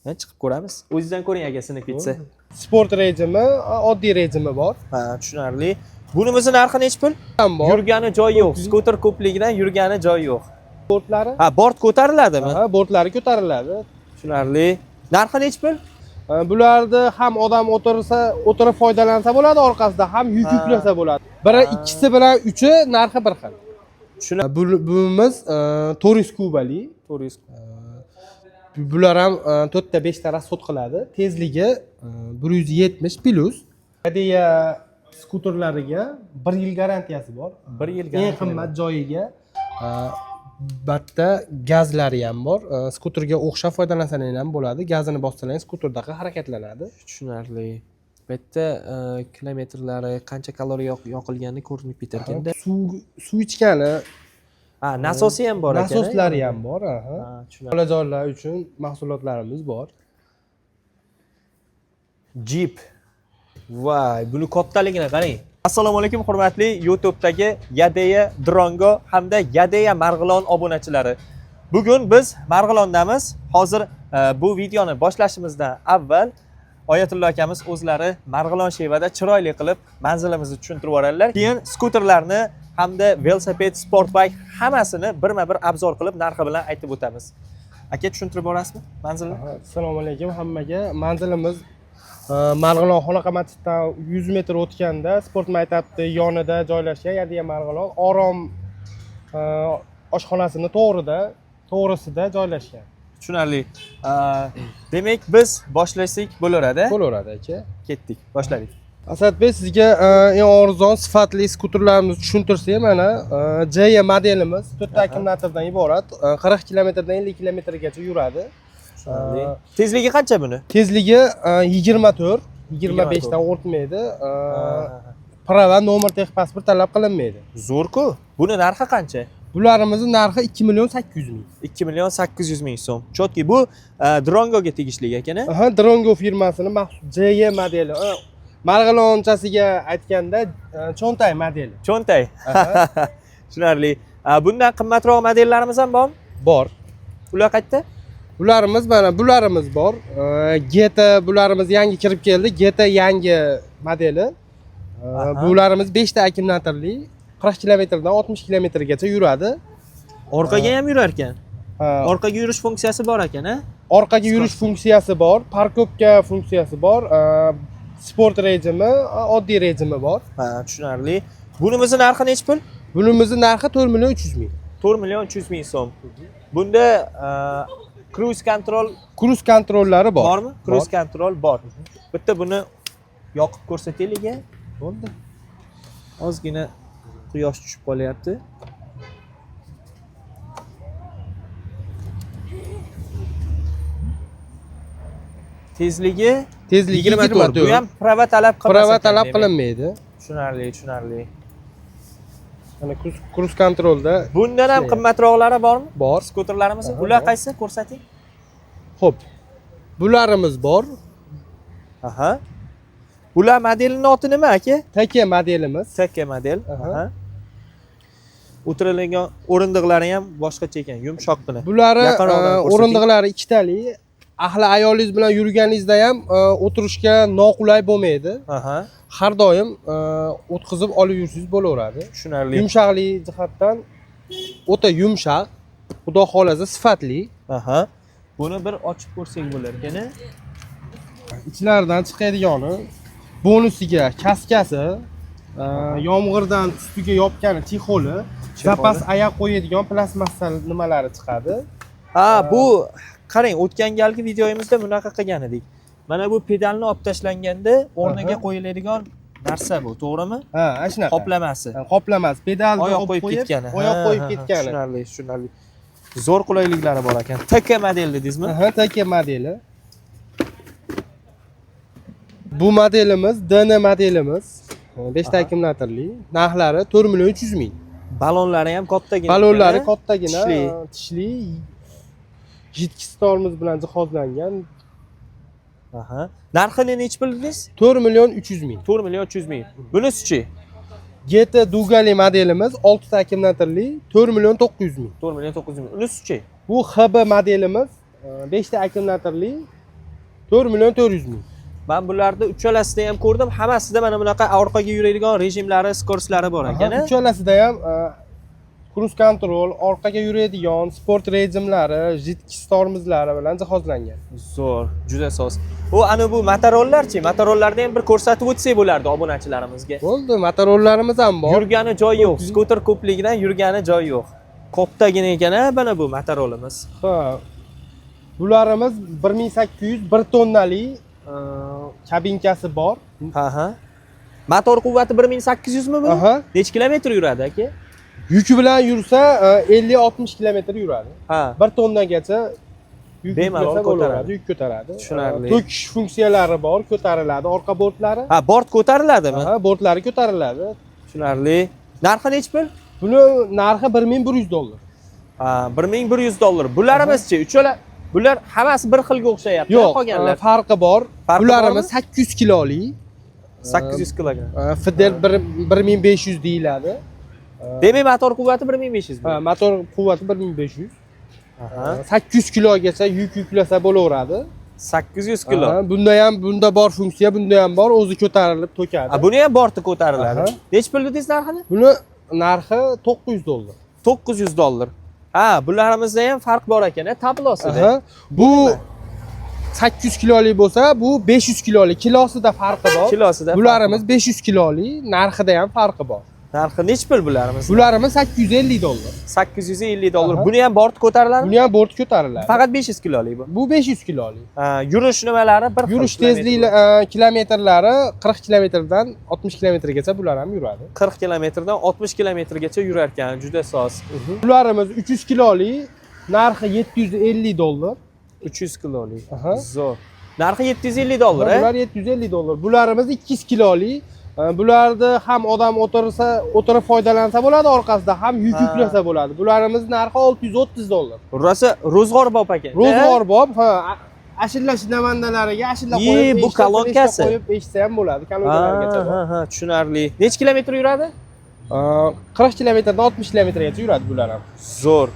Chiqib ko'ramiz. O'zingizdan ko'ring aka sinib ketsa. Sport rejimi, oddiy rejimi bor. Ha, tushunarli. Bunimizni narxi nechi pul? Ham bor. Yurgani joyi yo'q. Skuter ko'pligidan yurgani joyi yo'q. Bortlari? Ha, bort ko'tariladimi? Ha, bortlari ko'tariladi. Tushunarli. Narxi nechi pul? Bularni ham odam o'tirib foydalansa bo'ladi, orqasida ham yuk yuklasa bo'ladi. Biri ikkisi bilan uchi narxi bir xil. Buyimiz 400 kubali. 400. Bular ham 4 ta 5 ta rasxod qiladi. Tezligi 170 plus. Hadiya skuterlariga 1 yil garantiyasi bor. 1 yil garantiya. Eng qimmat joyiga batta gazlari ham bor. Skuterga o'xshab foydalansangiz ham bo'ladi. Gazini bossangiz skuterdaqa harakatlanadi. Tushunarli. Bu yerda kilometrlari, qancha kaloriya yoqilgani ko'rinib ketar ekanda. Suv ichgani, nasosi ham bor ekan. nasoslari ham bor, tushunarli. bolajonlar uchun mahsulotlarimiz bor. Jeep. Voy, buni kattaligini qarang. Assalomu alaykum hurmatli YouTube'dagi Yadeya Drongo hamda Yadeya Marg'ilon obunachilari. Bugun biz Marg'ilondamiz. Hozir bu videoni boshlashimizdan avval Oyatullo akamiz o'zlari Marg'ilon Shevada chiroyli qilib manzilimizni tushuntirib yuboradilar. Keyin skuterlarni hamda velosiped, sportbike hammasini birma-bir obzor qilib narxi bilan aytib o'tamiz. Aka tushuntirib borasizmi manzilni? Assalomu alaykum hammaga. Manzilimiz Marg'ilon Xonaqa masjiddan 100 metr o'tganda sport maktabi yonida joylashgan Yadeya Marg'ilon Orom oshxonasini to'g'risida joylashgan. Tushunarli. Demak biz boshlasak bo'laveradi. Bo'laveradi aka. Ketdik, boshladik. Asadbek, sizga eng arzon sifatli skuterlarimizni tushuntirsak, mana JE modelimiz 4 ta akkumulyatordan iborat, 40 kilometrdan 50 kilometrgacha yuradi. Tezligi qancha buni? Tezligi 24, 25 dan o'tmaydi. Prava, nomer texpasport talab qilinmaydi. Zo'r-ku. Buni narxi qancha? Bularimizni narxi 2 million 800 ming. 2 million 800 ming so'm. Chotki, bu Drongoga tegishli ekan-a? Drongo firmasini maxsus JE modeli. Marg'ilonchasiga aytganda cho'ntay modeli. Cho'ntay. Tushunarli. Bundan qimmatroq modellarimiz ham bormi? Bor. Ular qayerda? Bularimiz bor. Geta bularimiz yangi kirib keldi. Geta yangi modeli. Bularimiz 5 ta akkumulyatorli, 40 kilometrdan 60 kilometrgacha yuradi. Orqaga ham yurar ekan. Orqaga yurish funksiyasi bor ekan-a? Orqaga yurish funksiyasi bor, parkovka funksiyasi bor, sport rejimi, oddiy rejimi bor. Tushunarli. Bunimizni narxi nechi pul? Bunimizni narxi 4 million 300 ming. 4 million 300 ming so'm. Bunda cruise kontrollari bor. Bormi? Cruise control bor. Bitta buni yoqib ko'rsataylik. Bo'ldi. Ozgina quyosh tushib qolyapti. Tezligi 24. Bu ham prava talab qilmaydi. Prava talab qilinmaydi. Tushunarli. Mana cruise kontrolda. Bundan ham qimmatroqlari bormi? Bor. Skuterlarimiz. Ular qaysi? Ko'rsating. Xo'p. Bularimiz bor. Bular modelining oti nima aka? Taka modelimiz. Taka model. O'tirilgan o'rindiqlari ham boshqacha ekan, yumshoqqina. Bulari o'rindiqlari ikkitali. Ahli ayolingiz bilan yurganingizda ham o'tirishga noqulay bo'lmaydi. Har doim o'tkazib olib yursangiz bo'laveradi. Tushunarli. Yumshoqlik jihatdan o'ta yumshoq, xudo xolasa sifatli. Buni bir ochib ko'rsak bo'lar ekan-a? Ichlaridan chiqadigani bonusiga kaskasi, yomg'irdan ustiga yopgani tixoli, zapas oyoq qo'yadigan plastmassa nimalari chiqadi. Bu qarang, o'tgan galgi videoyimizda bunaqa qilgan edik. Mana bu pedalni olib tashlanganda o'rniga qo'yiladigan narsa bu, to'g'rimi? Shunaqa. Qoplamasi. Qoplamasi, pedalni oyoq qo'yib ketgani. Oyoq qo'yib ketgani. Tushunarli. Zo'r qulayliklari bor ekan. Taka model dedingizmi? Taka modeli. Bu modelimiz DN modelimiz. 5 ta akkumulyatorli. Narxlari 4 million 300 ming. Balonlari ham kattagina. Balonlari kattagina, tishli. Jitkisi tormoz bilan jihozlangan. Narxini necha pul dedingiz? 4 million 300 ming. 4 million 300 ming. Bunisi-chi? Geta Dugali modelimiz 6 ta akkumulyatorli 4 million 900 ming. 4 million 900 ming. Unisi-chi? Bu HB modelimiz 5 ta akkumulyatorli 4.400.000. Men bularni uchalasida ham ko'rdim. Hammasida mana bunaqa orqaga yuradigan rejimlari, skorostlari bor ekan. Uchalasida ham cruise control, orqaga yuradigan sport rejimlari, jidkis tormozlari bilan jihozlangan. Zo'r, juda soz. U ana bu Motorollarchi, Motorollarni ham bir ko'rsatib o'tsak bo'lardi obunachilarimizga. Bo'ldi, Motorollarimiz ham bor. Yurgani joy yo'q, skuter ko'pligidan yurgani joy yo'q. Qopdagina ekan mana bu Motorolimiz. Ha. Bularimiz 1800 1 tonnali kabinkasi bor. Ha. Motor quvvati 1800 mi bu? Aha. Necha kilometr yuradi aka? Yuki bilan yursa 50-60 kilometr yuradi. Ha. 1 tonnagacha yuk Bemalol ko'taradi, yuk ko'taradi. Tushunarli. To'kish funksiyalari bor, ko'tariladi, orqa bortlari. Ha, bort ko'tariladimi? Ha, bortlari ko'tariladi. Tushunarli. Narxi necha pul? Buni narxi $1100. Ha, $1100. Bularimiz-chi, uchala bular hammasi bir xilga o'xshayapti, Yo'q, qolganlar. farqi bor. Farqi Bularimiz bormi? 800 kiloli. 800 kilogramm. Fidel 1500 deyiladi. Demak, motor quvvati 1500 mi? Ha, motor quvvati 1500. Aha. 800 kilogacha yuk yuklasa bo'laveradi. 800 kilo. Bunda bor funksiya, bunda ham bor, o'zi ko'tarilib to'kadi. Ha, buni ham borti ko'tariladi. Aha. Necha pul dedingiz narxini? Buni narxi $900. $900. Ha, bularımizda ham farq bor ekan, tablosida. Aha. Bu 800 kiloli bo'lsa, bu 500 kiloli. Kilosida farqi bor. Kilosida. Bularimiz 500 kiloli, narxida ham farqi bor. Narxi necha pul bularimiz? Bularimiz $850. $850. Aha. Buni ham borti ko'tariladimi? Buni ham borti ko'tariladi. Faqat 500 kilolik bu. Bu 500 kiloli. Ha, yurish nimalari bir xil. Yurish tezligi kilometrlari 40 kilometrdan 60 kilometrgacha bular ham yuradi. 40 kilometrdan 60 kilometrgacha yurar ekan, juda soz. Bularimiz 300 kiloli, narxi $750. 300 kilolik. Aha. Zo'r. Narxi $750, Bular $750. Bularimiz 200 kiloli. Bularda ham odam o'tirib foydalansa bo'ladi, orqasida ham yuk yuklasa bo'ladi. Bularimiz narxi $630. Rosa ro'zg'orbob ekan. Ro'zg'orbob, ha, ashilla shinavandalariga ashilla qo'yib, bu kolonkasi qo'yib eshitsa ham bo'ladi, kolonkalargacha bor. Ha, tushunarli. Necha kilometr yuradi? 40 kilometrdan 60 kilometrgacha yuradi bular ham. Zo'r.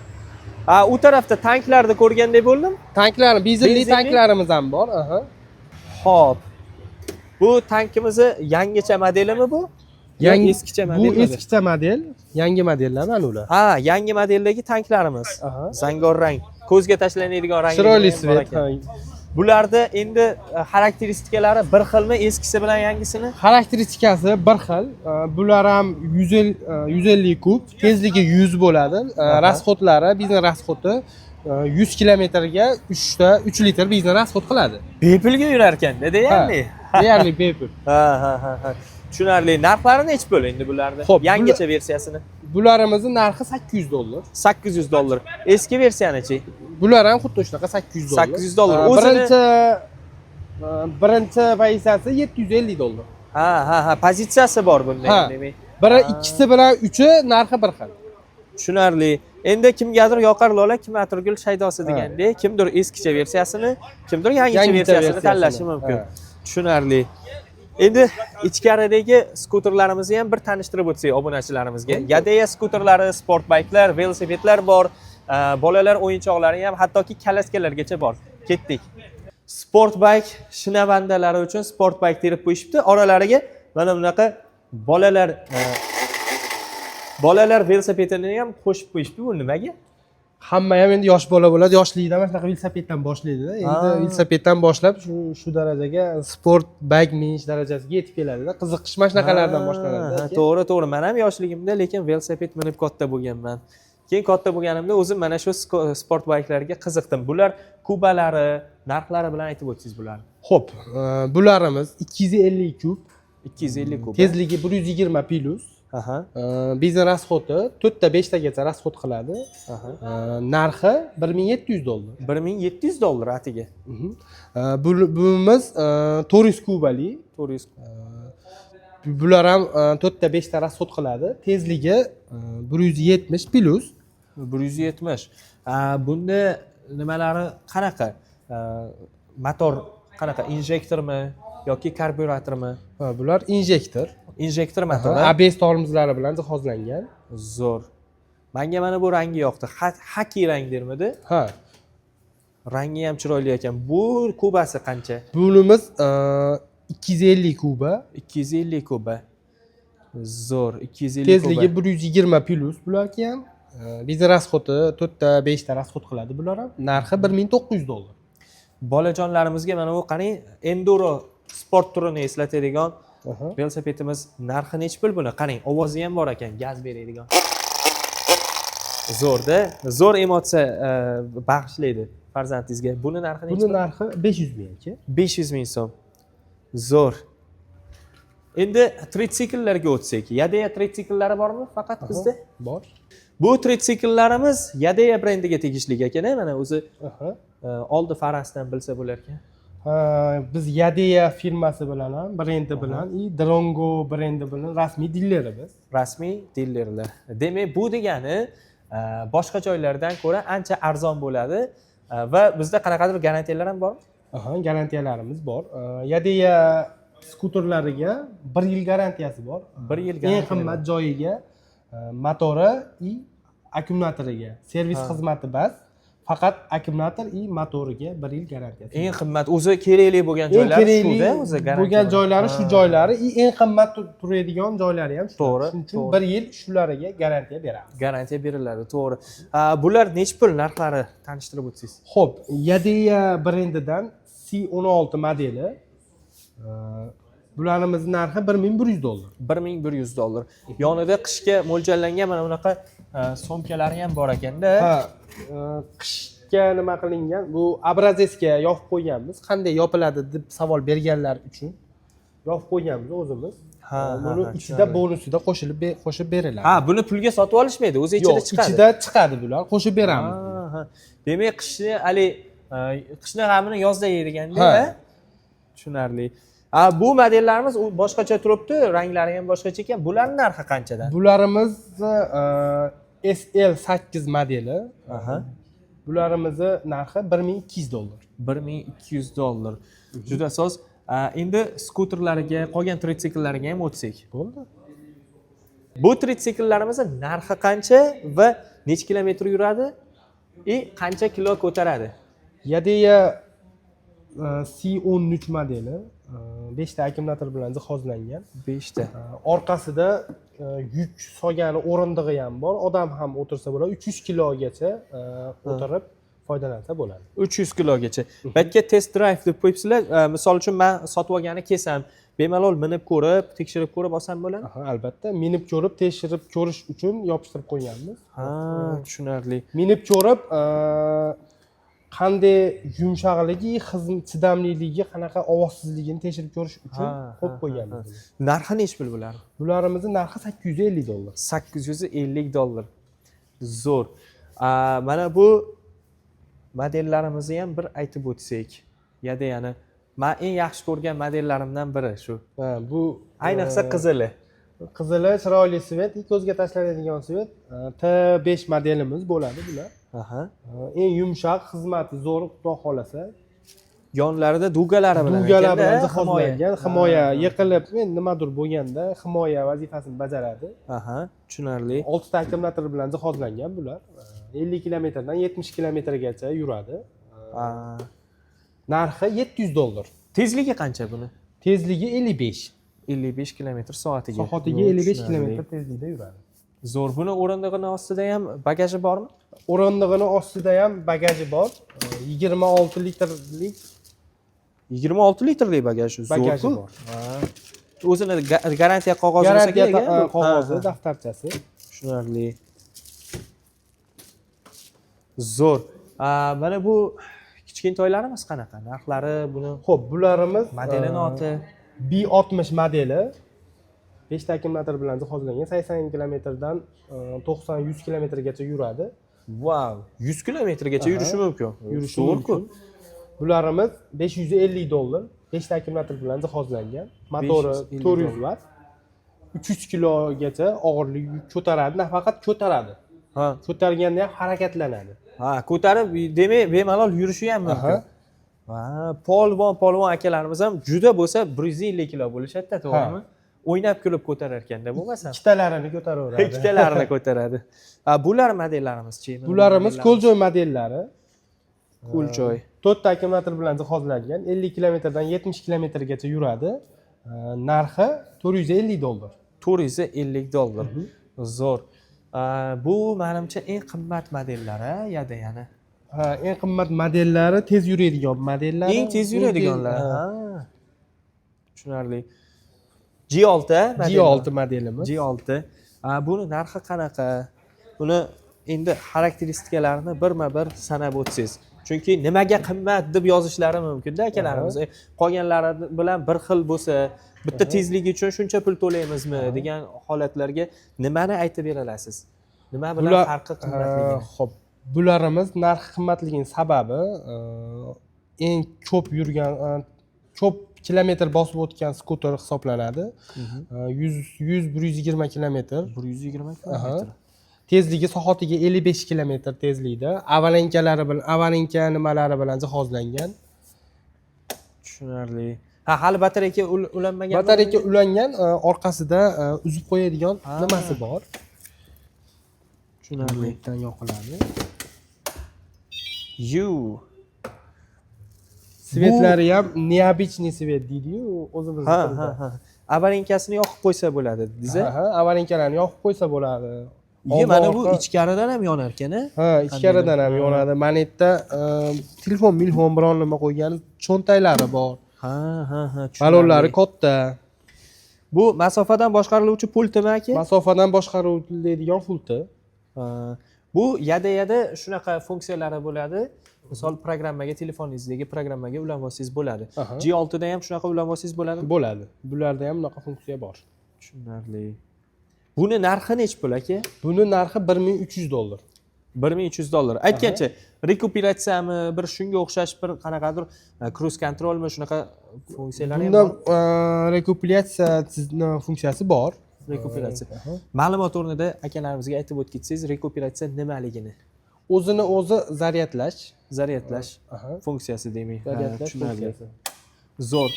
Ha, u tarafda tanklarni ko'rgandek bo'ldim. Tanklar, benzinli tanklarimiz ham bor. Aha. Xo'p. Bu tankimizni yangicha modelimi bu? Yangi eskicha Bu modelmi? eskicha model, yangi modellar mana ular. Ha, yangi modeldagi tanklarimiz. Aha. Zangor rang. Ko'zga tashlanadigan rang. Chiroyli svet. Bularda endi xarakteristikalari bir xilmi eskisi bilan yangisini? Xarakteristikasi bir xil. Bular ham 150 kub, tezligi 100 bo'ladi. Rasxodlari, biznes rasxodi 100 kilometrga 3 litr biznes rasxod qiladi. Bepulga yurar ekan-da, deyarli. Deyarli bepul. Ha. Tushunarli. Narxlari necha pul endi bularda? Xo'p, Yangicha versiyasini. Bularimizni narxi $800. $800. Eski versiyanichi? Bular ham xuddi shunaqa $800. $800. Birinchi pozitsiyasi $750. Ha, pozitsiyasi bor bunda demak. Biri ikkisi bilan uchi narxi bir xil. Tushunarli. Endi kimgadir yoqar lola, kim atirgul shaydosi degandek, kimdir eskicha versiyasini, kimdir yangicha versiyasini tanlashi mumkin. Tushunarli. Endi ichkaridagi skuterlarimizni ham bir tanishtirib o'tsak obunachilarimizga. Yadeya skuterlari, sport bayklar, velosipedlar bor, bolalar o'yinchoqlari ham, hattoki kalaskalargacha bor. Ketdik. Sport bayk shinavandalari uchun sport bayk terib qo'yishibdi. Oralariga mana bunaqa bolalar velosipedini ham qo'shib qo'yishibdi. Bu nimaga? Hamma ham endi yosh bola bo'ladi, yoshlikda mana shunaqa velosipeddan boshlaydi-da. Endi velosipeddan boshlab shu darajaga sport bayk minish darajasiga yetib keladi-da. Qiziqish mana shunaqalardan boshlanadi. To'g'ri. Men ham yoshligimda lekin velosiped minib katta bo'lganman. Keyin katta bo'lganimda o'zim mana shu sport bayklarga qiziqdim. Bular kubalari, narxlari bilan aytib o'tsangiz bularni. Xo'p, bularimiz 250 kub, 250 kub. tezligi 120 plus. Aha. Biznes rasxodi 4 ta 5 tagacha rasxod qiladi. Narxi $1700. $1700 atiga. Bunimiz 400 kubali. 400. Bular ham 4 ta 5 ta rasxod qiladi. Tezligi 170 plus. 170. Bunda nimalari qanaqa? Motor qanaqa? Injektormi yoki karbyuratormi? Bular injektor. Injektor motori. ABS tormozlari bilan jihozlangan. Zo'r. Menga mana bu rangi yoqdi. Haki rang dermidi? Ha. Rangi ham chiroyli ekan. Bu kubasi qancha? Bunimiz 250 kuba. 250 kuba. Zo'r, 250 Tezligi kuba. 120 plus bularki ham. Bizni rasxoti 4 ta 5 ta rasxot qiladi bular ham. Narxi $1900. Bolajonlarimizga mana bu qani enduro sport turini eslatadigan Aha. velosipedimiz narxi nech pul buni? Qarang, ovozi ham bor ekan, gaz beradigan. Zo'rda, zo'r emotsiya bag'ishlaydi farzandingizga. Buni narxi nech Buni pul? narxi 500 ming aka. 500 ming so'm. Zo'r. Endi tritsikillarga o'tsak. Yadeya tritsiklari bormi faqat bizda? Bor. Bu tritsikillarimiz Yadeya brendiga tegishli ekan, mana o'zi Aha. oldi farasdan bilsa bo'lar ekan. Biz Yadeya firmasi bilan ham, brendi bilan, Drongo brendi bilan rasmiy dillerimiz. Rasmiy dillerlar. Demak, bu degani boshqa joylardan ko'ra ancha arzon bo'ladi va bizda qanaqadir garantiyalar ham bormi? Aha, garantiyalarimiz bor. Yadeya skuterlariga 1 yil garantiyasi bor. 1 yil Eng garantiya. qimmat joyiga motori i akkumulyatoriga servis xizmati bas. Faqat akkumulyator i motoriga 1 yil garantiyasi. Eng qimmat o'zi kerakli bo'lgan Eng joylari kerakli shuda, o'zi garantiya. bo'lgan joylari shu joylari, eng qimmat turadigan joylari ham shu. To'g'ri, Shuning uchun 1 yil shularga garantiya beramiz. Garantiya beriladi, to'g'ri. Bular nech pul narxlari tanishtirib o'tsangiz? Xo'p, Yadeya brendidan C16 modeli bularimiz narxi $1100. $1100. Yonida qishga mo'ljallangan mana bunaqa somkalari ham bor ekanda. Ha, qishga nima qilingan? Bu abrazesga yopib qo'yganmiz. Qanday yopiladi deb savol berganlar uchun yopib qo'yganmiz o'zimiz. Buni ichida bonusida qo'shib beriladi. Ha, buni pulga sotib olishmaydi, o'zi ichida chiqadi. Yo'q, ichida chiqadi bular, qo'shib beramiz. Demak, qishni qishni g'amini yozda yediganda, tushunarli. Bu modellarimiz boshqacha turibdi, ranglari ham boshqacha ekan. Bularning narxi qanchadan? Bularimiz SL8 modeli. Bularimiz narxi $1200. $1200. Juda soz. Endi skuterlariga, qolgan tritsikllariga ham o'tsak. Bo'ldi. Bu tritsikllarimiz narxi qancha va necha kilometr yuradi? Qancha kilo ko'taradi? Yadeya C13 modeli 5 ta akkumulyator bilan jihozlangan. 5 ta. Orqasida yuk solgani o'rindig'i ham bor. Odam ham o'tirsa bo'ladi. 300 kilogacha o'tirib foydalansa bo'ladi. 300 kilogacha. Balki test drive deb qo'yibsizlar. Misol uchun men sotib olgani kelsam, bemalol minib ko'rib, tekshirib ko'rib olsam bo'ladi? Albatta, minib ko'rib, tekshirib ko'rish uchun yopishtirib qo'yganmiz. Tushunarli. Minib ko'rib, qanday yumshoqligi, chidamliligi, qanaqa ovozsizligini tekshirib ko'rish uchun qo'yib qo'yganmiz. Narxi nech pul bular? Bularimizni narxi $850. $850. Zo'r. Mana bu modellarimizni ham bir aytib o'tsak. Ya'ni men eng yaxshi ko'rgan modellarimdan biri shu. Bu ayniqsa qizili. Qizili chiroyli svet, ko'zga tashlanadigan svet. T5 modelimiz bo'ladi bular. Eng yumshoq, xizmati zo'r, xudo xolasa. Yonlarida dugalari bilan jihozlangan, himoya yiqilib, nimadir bo'lganda himoya vazifasini bajaradi. Tushunarli. 6 ta akkumulyator bilan jihozlangan bular. 50 kilometrdan 70 kilometrgacha yuradi. Narxi $700. Tezligi qancha buni? Tezligi 55. 55 kilometr soatiga. Soatiga 55 kilometr tezlikda yuradi. Zo'r. Buni o'rindig'ini ostida ham bagaji bormi? O'rindig'ini ostida ham bagaji bor. 26 litrlik 26 litrli bagaj. Bagaji bor. O'zini garantiya qog'ozi bo'lsa kerak. Garantiya qog'ozi, daftarchasi. Tushunarli. Zo'r. Mana bu kichkintoylarimiz qanaqa? Narxlari buni? Xo'p, bularimiz modelini oti B60 modeli 5 ta akkumulyator bilan jihozlangan, 80 kilometrdan 90-100 kilometrgacha yuradi. Wow, 100 kilometrgacha yurishi mumkin. Yurishi mumkin. Bularimiz $550. 5 ta akkumulyator bilan jihozlangan. Motori 400 watt. 300 kilogacha og'irlik ko'taradi, nafaqat ko'taradi. Ko'targanda ham harakatlanadi. Ko'tarib, demak, bemalol yurishi ham mumkin. Polvon akalarimiz ham juda bo'lsa 150 kilo bo'lishadi-da, to'g'rimi? O'ynab kulib ko'tarar ekanda, bo'lmasa. Ikkitalarini ko'taraveradi. Ikkitalarini ko'taradi. Bular modellarimiz-chi? Bularimiz qo'ljoy modellari. Cool joy. 4 ta akkumulyator bilan jihozlangan. 50 kilometrdan 70 kilometrgacha yuradi. Narxi $450. $450. Zo'r. Bu menimcha eng qimmat modellari Yadeyani. Ha, eng qimmat modellari tez yuradigan modellari. Eng tez yuradiganlar. Tushunarli. G6 G6 modelimiz. G6. Buni narxi qanaqa? Buni endi xarakteristikalarini birma-bir sanab o'tsangiz. Chunki nimaga qimmat deb yozishlari mumkin-da akalarimiz. Qolganlari bilan bir xil bo'lsa, bitta tezligi uchun shuncha pul to'laymizmi degan holatlarga nimani aytib bera olasiz? Nima bilan farqi qimmatligini? Xo'p, bularimiz narxi qimmatligining sababi eng ko'p yurgan, ko'p kilometr bosib o'tgan skuter hisoblanadi. 100-120 kilometr. 120 kilometr. Tezligi soatiga 55 kilometr tezlikda. Avalinka nimalari bilan jihozlangan. Tushunarli. Hali batareyka ulanmagan. Batareyka ulangan, orqasida uzib qo'yadigan nimasi bor. Tushunarli. Bittadan yoqiladi. Svetlari ham необычный svet deydi-yu, o'zimiz tilda. Avarinkasini yoqib qo'ysa bo'ladi, dedingiz? Avarinkalarni yoqib qo'ysa bo'ladi. Mana bu ichkaridan ham yonar ekan-a? Ha, ichkaridan ham yonadi. Mana bu yerda telefon biron nima qo'ygan cho'ntaklari bor. Ha. Ballonlari katta. Bu masofadan boshqariluvchi pultimi aka? Masofadan boshqariladigan pulti. Bu Yadeyada shunaqa funksiyalari bo'ladi. Misol programmaga, telefoningizdagi programmaga ulanib olsangiz bo'ladi. G6 da ham shunaqa ulanib olsangiz bo'ladimi? Bo'ladi. Bularda ham bunaqa funksiya bor. Tushunarli. Buni narxi necha pul aka? Buni narxi $1300. $1300. Aytgancha, rekuperatsiyami, bir shunga o'xshash bir qanaqadir cruise controlmi shunaqa funksiyalari ham bor. Bunda rekuperatsiya funksiyasi bor. Rekuperatsiya. Ma'lumot o'rnida akalarimizga aytib o'tgansiz, rekuperatsiya nimaligini? O'zini o'zi zaryadlash funksiyasi demak. Zaryadlash funksiyasi. Zo'r.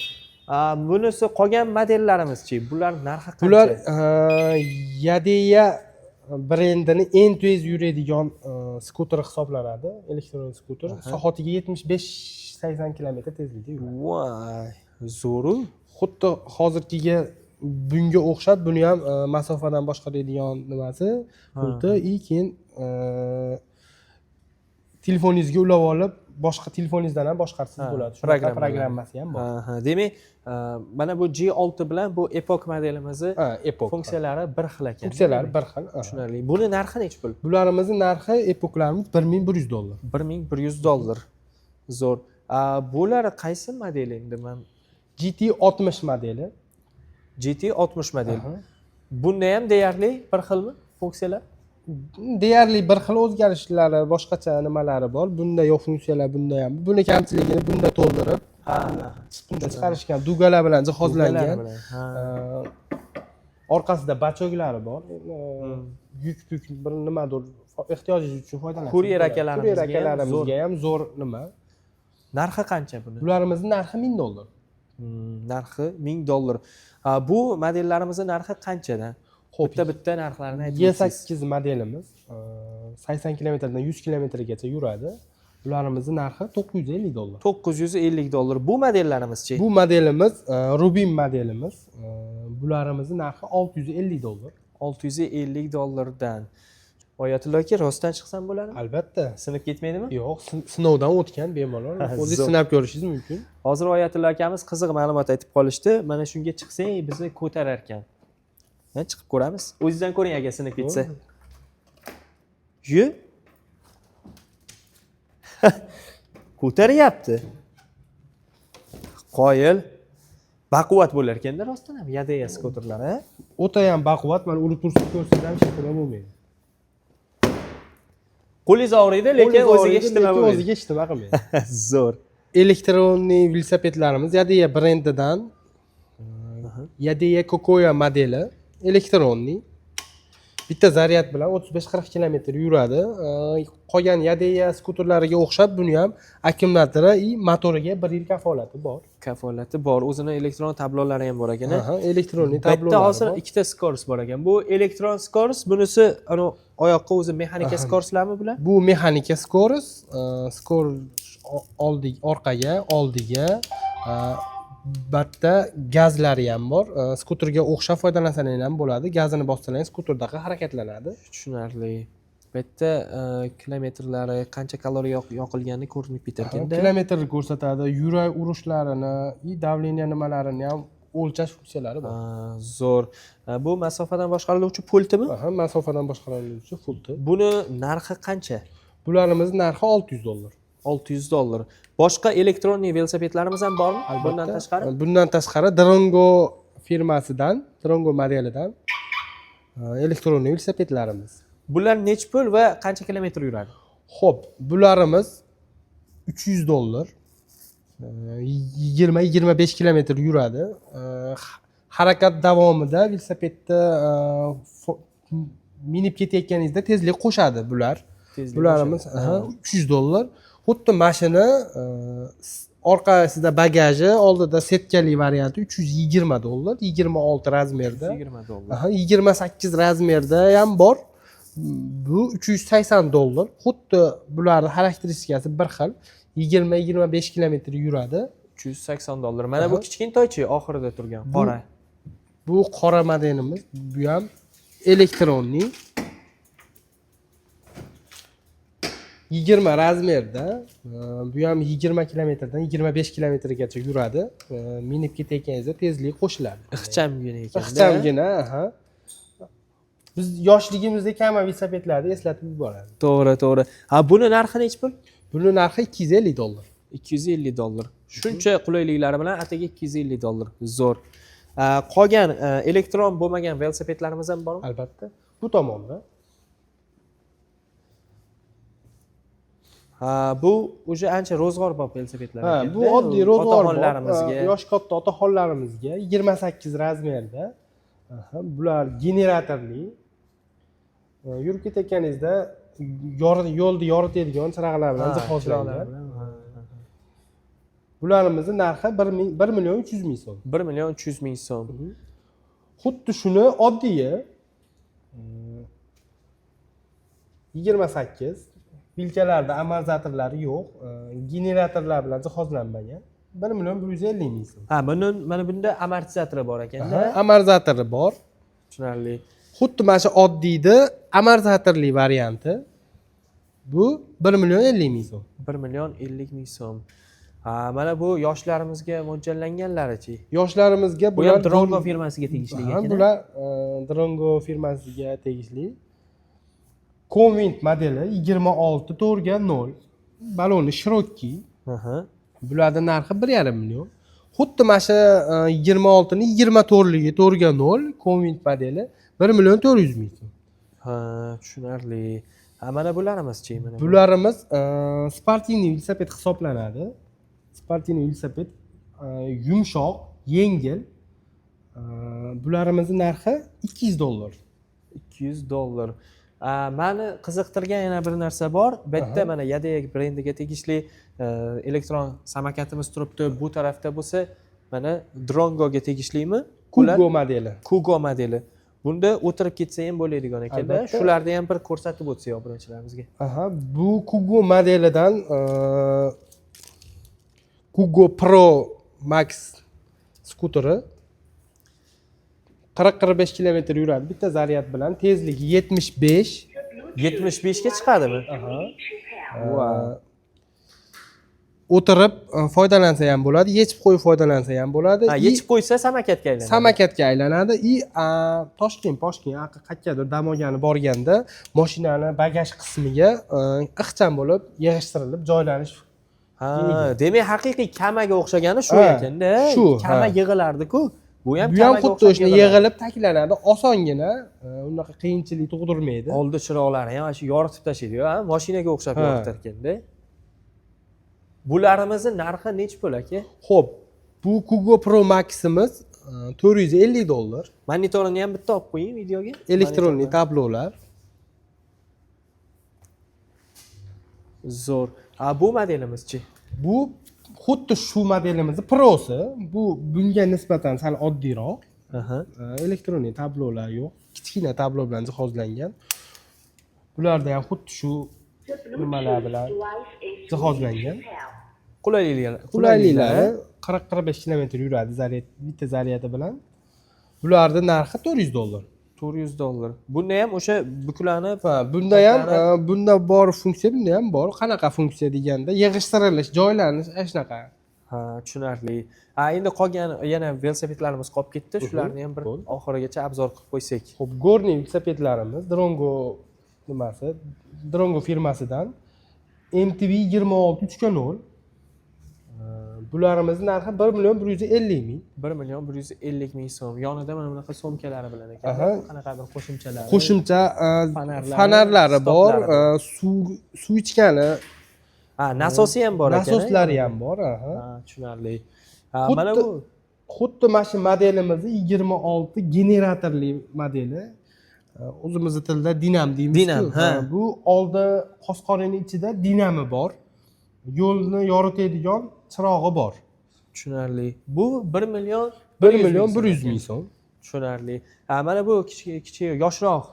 Bunisi qolgan modellarimizchi? Bular narxi qancha? Bular Yadeya brendini eng tez yuradigan skuter hisoblanadi, elektron skuter. Soatiga 75-80 kilometr tezlikda yuradi. Voy, zo'ru. Xuddi hozirgiga bunga o'xshab, buni ham masofadan boshqaradigan nimasi, pulti, keyin telefoningizga ulab olib, boshqa telefoningizdan ham boshqarsiz bo'ladi. Programmasi ham bor. Demak, mana bu G6 bilan bu Epoch modelimizni funksiyalari bir xil ekan. Funksiyalari bir xil. Tushunarli. Buni narxi necha pul? Bularimizni narxi Epochlarimiz $1100. $1100. Zo'r. Bular qaysi model endi? Men GT60 modeli. GT60 model. Bunda ham deyarli bir xilmi funksiyalar? Deyarli bir xil o'zgarishlari, boshqacha nimalari bor. Bunda yo'q funksiyalar, bunda ham. Buni kamchiligini bunda to'ldirib, bunda chiqarishgan dugalar bilan jihozlangan. Orqasida bachoglari bor. Yuk bir nimadir ehtiyojingiz uchun foydalanasiz. Kuryer akalarimizga ham zo'r nima. Narxi qancha buni? Bularimizni narxi $1000. Narxi $1000. Bu modellarimizning narxi qanchadan? Bitta narxlarini aytib G8 modelimiz 80 kilometrdan 100 kilometrgacha yuradi. Bularimizni narxi $950. $950. Bu modellarimizchi? Bu modelimiz Rubin modelimiz. Bularimizni narxi $650. $650 dan. Oyatulla aka, rostdan chiqsam bo'ladimi? Albatta. Sinib ketmaydimi? Yo'q, sinovdan o'tgan bemalol. O'zingiz sinab ko'rishingiz mumkin. Hozir Oyatulla akamiz qiziq ma'lumot aytib qolishdi. Mana shunga chiqsang, bizni ko'tarar ekan. Chiqib ko'ramiz. O'zingizdan ko'ring agar sinib ketsa. Ko'taryapti. Qoyil. Baquvvat bo'lar ekanda rostdan ham Yadeya skuterlari. O'ta ham baquvvat, mana urib tursa ko'rsangiz ham shakillar bo'lmaydi. Qo'lingiz og'riydi, lekin o'ziga ishtima bo'lmaydi. O'ziga ishtima qilmaydi. Zo'r. Elektronli velosipedlarimiz Yadeya brendidan Yadeya Kokoya modeli elektronli. Bitta zaryad bilan 35-40 kilometr yuradi. Qolgan Yadeya skuterlariga o'xshab buni ham akkumulyatori, motoriga 1 yil kafolati bor. O'zini elektron tablolari ham bor ekan. Elektronli tablolari. Bitta hozir ikkita skors bor ekan. Bu elektron skors, bunisi ana oyoqqa o'zi mexanika skorslarmi bular? Bu mexanika skors, orqaga, oldiga bitta gazlari ham bor. Skuterga o'xshab foydalansangiz ham bo'ladi. Gazini bossangiz skuterdaqa harakatlanadi. Tushunarli. Bu yerda kilometrlari, qancha kaloriya yoqilgani ko'rinib ketar ekanda. Kilometr ko'rsatadi, yurak urishlarini, davleniya nimalarini ham o'lchash funksiyalari bor. Zo'r. Bu masofadan boshqariluvchi pultimi? Masofadan boshqariluvchi pulti. Buni narxi qancha? Bularimiz narxi $600. $600. Boshqa elektronniy velosipedlarimiz ham bormi? Bundan tashqari? Bundan tashqari Drongo firmasidan, Drongo modelidan elektronniy velosipedlarimiz. Bular nech pul va qancha kilometr yuradi? Xo'p, bularimiz $300. 20-25 kilometr yuradi. Harakat davomida velosipedni minib ketayotganingizda tezlik qo'shadi bular. Bularimiz $300. Xuddi mashina orqasida bagaji, oldida setkali varianti $320, 26 razmerda. $20. 28 razmerda ham bor. Bu $380. Xuddi bularning xarakteristikasi bir xil. 20-25 kilometr yuradi. $380. Mana bu kichkintoychi oxirida turgan qora. Bu qora modelimiz, bu ham elektronniy. 20 razmerda, bu ham 20 kilometrdan 25 kilometrgacha yuradi. Minib ketayotganingizda tezlik qo'shiladi. Ixchamgina ekanda. Ixchamgina, Biz yoshligimizda kama velosipedlarni eslatib yuboradi. To'g'ri. Buni narxi nech pul? Buni narxi $250. $250. Shuncha qulayliklari bilan ataga $250. Zo'r. Qolgan elektron bo'lmagan velosipedlarimiz ham bormi? Albatta. Bu tomonda. Bu o'sha ancha ro'zg'orbop velosipedlar ekanda. Bu oddiy ro'zg'orbop. Otaxonlarimizga. Yosh katta otaxonlarimizga 28 razmerda. Bular generatorli. Yurib ketayotganingizda yo'lni yoritadigan chiroqlar bilan jihozlangan. Bularimizni narxi 1.300.000 so'm. 1.300.000 so'm. Xuddi shuni oddiyi 28, bilkalarda amortizatorlari yo'q, generatorlar bilan jihozlanmagan. 1.150.000 so'm. Mana bunda amortizatori bor ekanda. Amortizatori bor. Tushunarli. Xuddi mana shu oddiyda amortizatorli varianti. Bu 1.50.000 so'm. 1.50.000 so'm. Mana bu yoshlarimizga mo'ljallanganlarichi. Yoshlarimizga Bu ham Drongo firmasiga tegishli ekan. Bular Drongo firmasiga tegishli. Convent modeli 26/0. Baloni shirokki. Bularning narxi 1.5 million. Xuddi mana shu 26 ni 24ligi 4/0 Convent modeli 1.400.000 so'm. Tushunarli. Mana bularimiz-chi, mana bu. Bularimiz sportivniy velosiped hisoblanadi. Sportivniy velosiped yumshoq, yengil. Bularimizni narxi $200. $200. Meni qiziqtirgan yana bir narsa bor. Bu yerda mana Yadea brendiga tegishli elektron samokatimiz turibdi. Bu tarafda bo'lsa, mana Drongoga tegishlimi? Kugo modeli. Kugo modeli. Bunda o'tirib ketsa ham bo'ladigan ekanda. Shularni ham bir ko'rsatib o'tsak obunachilarimizga. Bu Kugo modelidan Kugo Pro Max skuteri 40-45 kilometr yuradi. Bitta zaryad bilan tezligi 75. 75 ga chiqadimi? O'tirib foydalansa ham bo'ladi, yechib qo'yib foydalansa ham bo'ladi. Yechib qo'ysa samokatga aylanadi. Samokatga aylanadi. Toshkent qayergadir dam olgani borganda mashinani bagaj qismiga ixcham bo'lib yig'ishtirilib joylanish. Demak, haqiqiy kamaga o'xshagani shu ekanda. Kama yig'ilardi-ku. Bu ham xuddi o'shani yig'ilib taklanadi, osongina, unaqa qiyinchilik tug'dirmaydi. Oldi chiroqlari ham shu yoritib tashlaydi-ku, mashinaga o'xshab yoritar ekanda. Bularimizni narxi nech pul aka? Xo'p, bu Kugo Pro Maximiz $450. Monitorini ham bitta olib qo'ying videoga. Elektronniy tablolar. Zo'r. Bu modelimiz-chi? Bu xuddi shu modelimizni Pro'si. Bu bunga nisbatan sal oddiyroq. Elektronniy tablolar yo'q. Kichkina tablo bilan jihozlangan. Bularda ham xuddi shu nimalar bilan jihozlangan. Qulayliklari 40-45 kilometr yuradi zaryad, bitta zaryadi bilan. Bularning narxi $400. $400. Bunda ham o'sha buklanib, Ha, bunda ham bunda bor funksiya, bunda ham bor. Qanaqa funksiya deganda, yig'ishtirilish, joylanish, shunaqa. ha, tushunarli. Ha, endi qolgan yana velosipedlarimiz qolib ketdi. Shularni ham bir oxirigacha obzor qilib qo'ysak. Xo'p, Gorniy velosipedlarimiz Drongo nimasi? Drongo firmasidan MTV 26 3.0. Bularimiz narxi 1.150.000. 1.150.000 so'm. Yonida mana bunaqa so'mkalari bilan ekan. Aha. Qanaqadir qo'shimchalari. Qo'shimcha Fanarlari, fanarlari bor, stoplari suv ichgani, Ha, nasosi ham bor ekan. nasoslari ham bor. Aha. Ha, tushunarli. Ha, Xuddi- mana bu Xuddi mana shu modelimizni 26 generatorli modeli. O'zimizning tilda dinam deymiz. Dinam, ha. Bu oldi qosqorining ichida dinami bor. Yo'lni yoritadigan chirog'i bor. tushunarli. Bu 1.100.000 1.100.000 so'm. Tushunarli. Ha, mana bu kichik yoshroq.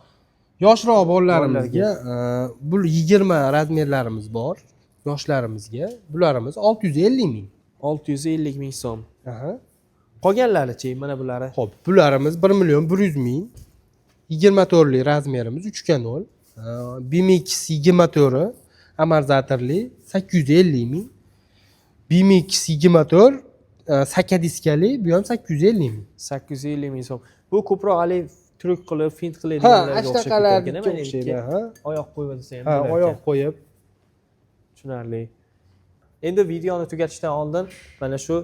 Yoshroq bolalarimizga bu 20 razmerlarimiz bor. Yoshlarimizga bularimiz 650.000. 650.000 so'm. Aha. Qolganlari-chi, mana bulari. Xo'p, bularimiz 1.100.000. 24 lik razmerimiz 3.0. BMX 24 amortizatorli 850.000. BMX 24 sakadiskali bu ham 850.000. 850.000 so'm. Bu ko'proq hali tryuk qilib, fint Ha, qiladiganlarga o'xshab ashtaqalarga ketgan. o'xshaydi, ha. Oyoq qo'yib desa ham Ha, bo'lar oyoq ekan. qo'yib. Tushunarli. Endi videoni tugatishdan oldin mana shu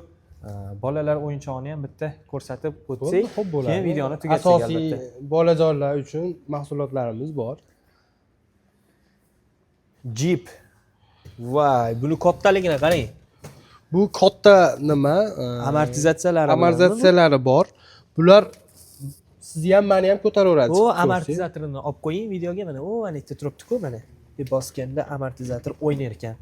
bolalar o'yinchog'ini ham bitta ko'rsatib o'tsak, Xo'p bo'ladi. keyin videoni tugatsak Asosiy albatta. bolajonlar uchun mahsulotlarimiz bor. Jeep. Voy, buni kattaligini qarang. Bu katta nima? Amortizatsiyalari. Amortizatsiyalari bor. Bular sizni ham meni ham ko'taraveradi. Bu chiqib ko'rsangiz. amortizatorini olib qo'ying videoga, mana u mana yerda turibdi-ku mana. Deb bosganda amortizator o'ynar ekan.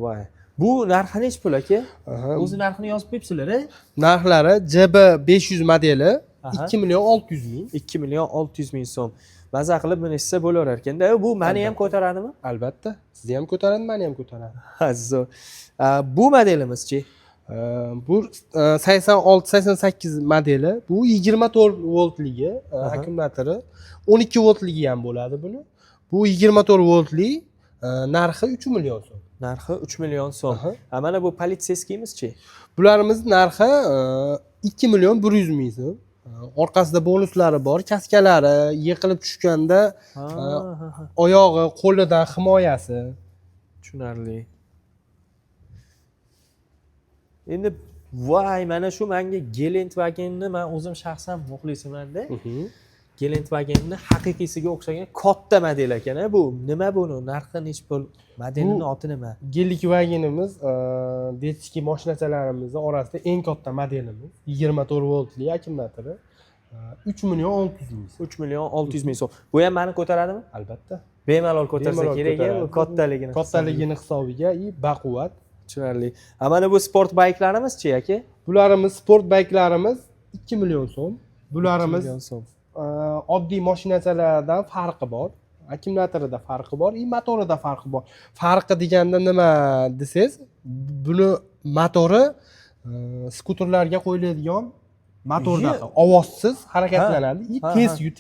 Voy. Bu narxi nechi pul aka? Aha. O'zi narxini yozib qo'yibsizlar-a? Narxlari JB 500 modeli Aha. 2.600.000. 2.600.000 so'm. Maza qilib minishsa bo'laverar ekanda. Bu meni ham ko'taradimi? Albatta. Sizni ham ko'taradi, meni ham ko'taradi. Ha, zo'r. Bu modelimizchi? Bu 86-88 modeli. Bu 24 voltligi akkumulyatori. 12 voltligi ham bo'ladi buni. Bu 24 voltli narxi 3 million so'm. Narxi 3 million so'm. Aha. Mana bu politsiyskiyimizchi? Bularimiz narxi 2.100.000 so'm. Orqasida bonuslari bor, kaskalari, yiqilib tushganda oyog'i, qo'lidan himoyasi. Tushunarli. Endi voy, mana shu menga Gelendwagenni men o'zim shaxsan muxlisimanda. Gelendwagenni haqiqiysiga o'xshagan katta model ekan bu. Nima buni? Narxi nechi pul? Modelining oti nima? Gelendwagenimiz detskiy mashinachalarimiz orasida eng katta modelimiz. 24 voltli akkumulyatori. 3.600.000 so'm. 3.600.000 so'm. Bu ham meni ko'taradimi? Albatta. Bemalol ko'tarsa Bemalol kerak ko'taradi. bu kattaligini. Kattaligini hisobiga baquvvat. Tushunarli. Mana bu sport bayklarimizchi aka? Bularimiz sport bayklarimiz 2 million so'm. 2 Bularimiz million so'm. oddiy mashinachalardan farqi bor. Akkumulyatorida farqi bor, motorida farqi bor. Farqi deganda nima desangiz, buni motori skuterlarga qo'yiladigan motordaqa ovozsiz harakatlanadi,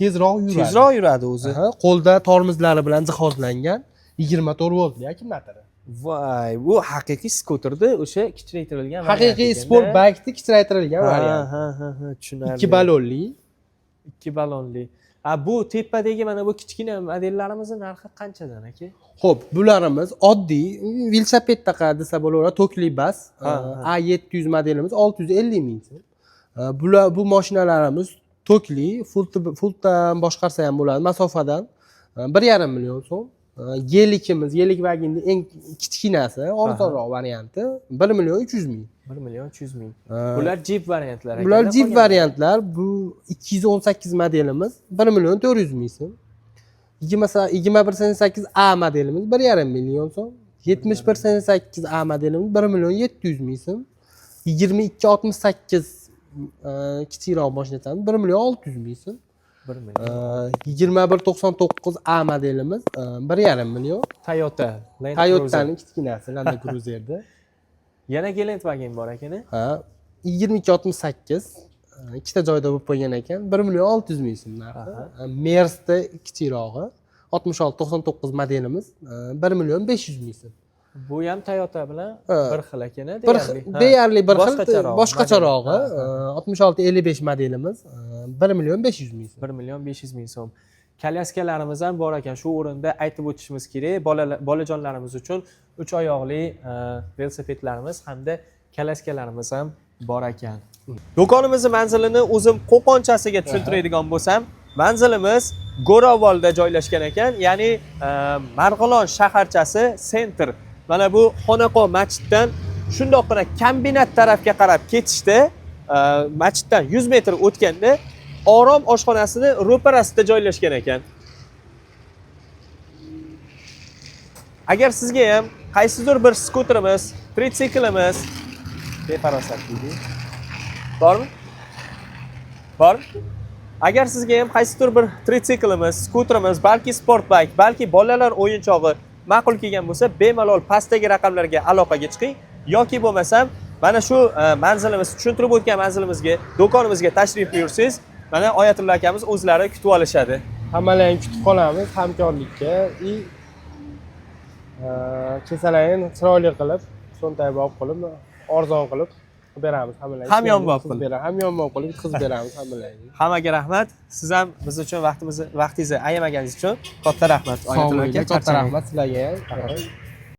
tezroq yuradi. Tezroq yuradi o'zi. Qo'lda tormozlari bilan jihozlangan 24 voltli akkumulyatori. Voy, bu haqiqiy skuterda o'sha kichraytirilgan variant. Haqiqiy sport baykni kichraytirilgan variant. Ha, tushunarli. 2 ballonli. 2 ballonli. Bu tepadagi mana bu kichkina modellarimizning narxi qanchadan aka? Xo'p, bularimiz oddiy velosipeddaqa desa bo'laveradi, tokli bas. A700 modelimiz 650.000 so'm. Bu mashinalarimiz tokli, fulldan boshqarsa ham bo'ladi, masofadan 1.5 million so'm. Gelendwagenning eng kichkinasi, arzonroq varianti 1.300.000. 1.300.000. Bular Jeep variantlari. Bular Jeep variantlar. Bu 218 modelimiz 1.400.000 so'm. 2188A modelimiz 1.5 million so'm. 7188A modelimiz 1.700.000 so'm. 2268 kichikroq mashinachamiz 1.600.000 so'm. 1 million. 2199 A modelimiz 1,5 million. Toyota Land Cruiser. Toyota'ning kichkinasi Land Cruiser'da. Yana Gelandswagen bor ekan. Ha, 2268 ikkita joyda bo'lib qo'ygan ekan. 1 million 600 ming so'm narxi. Mersda kichikroqi 6699 modelimiz 1 million 500 ming so'm. Bu ham Toyota bilan bir xil ekan, deyarli bir xil, boshqacharoq. boshqacharog'i. 6655 modelimiz 1 million 500 ming so'm. 1 million 500 ming so'm. Kolyaskalarimiz ham bor ekan. Shu o'rinda aytib o'tishimiz kerak. Bolajonlarimiz uchun 3 oyoqli velosipedlarimiz hamda kolyaskalarimiz ham bor ekan. Do'konimizning manzilini o'zim qo'qonchasiga tushuntiradigan bo'lsam, manzilimiz Go'ravolda joylashgan ekan, ya'ni Marg'ilon shaharchasi Center. Mana bu Xonaqo masjiddan shundoqqina kombinat tarafga qarab ketishda, masjiddan 100 metr o'tganda Orom oshxonasini ro'parasida joylashgan ekan. Agar sizga ham qaysidir bir skuterimiz, tritsiklimiz befarosat deydi. Bormi? Bor. Agar sizga ham qaysidir bir tritsiklimiz, skuterimiz, balki sport bike, balki bolalar o'yinchog'i ma'qul kelgan bo'lsa, bemalol pastdagi raqamlarga aloqaga chiqing yoki bo'lmasam mana shu manzilimiz, tushuntirib o'tgan manzilimizga, do'konimizga tashrif buyursangiz, mana Oyatulla akamiz o'zlari kutib olishadi. Hammalarni kutib qolamiz hamkorlikka. Kesalarni chiroyli qilib, so'ntaybob qilib, arzon qilib beramiz hammalarga. Hamyonbop qilib. Hamyonbop qilib yetkazib beramiz hammalarga. Hammaga rahmat. Siz ham biz uchun vaqtingizni ayamaganingiz uchun katta rahmat. Oyatulla aka, katta rahmat sizlarga.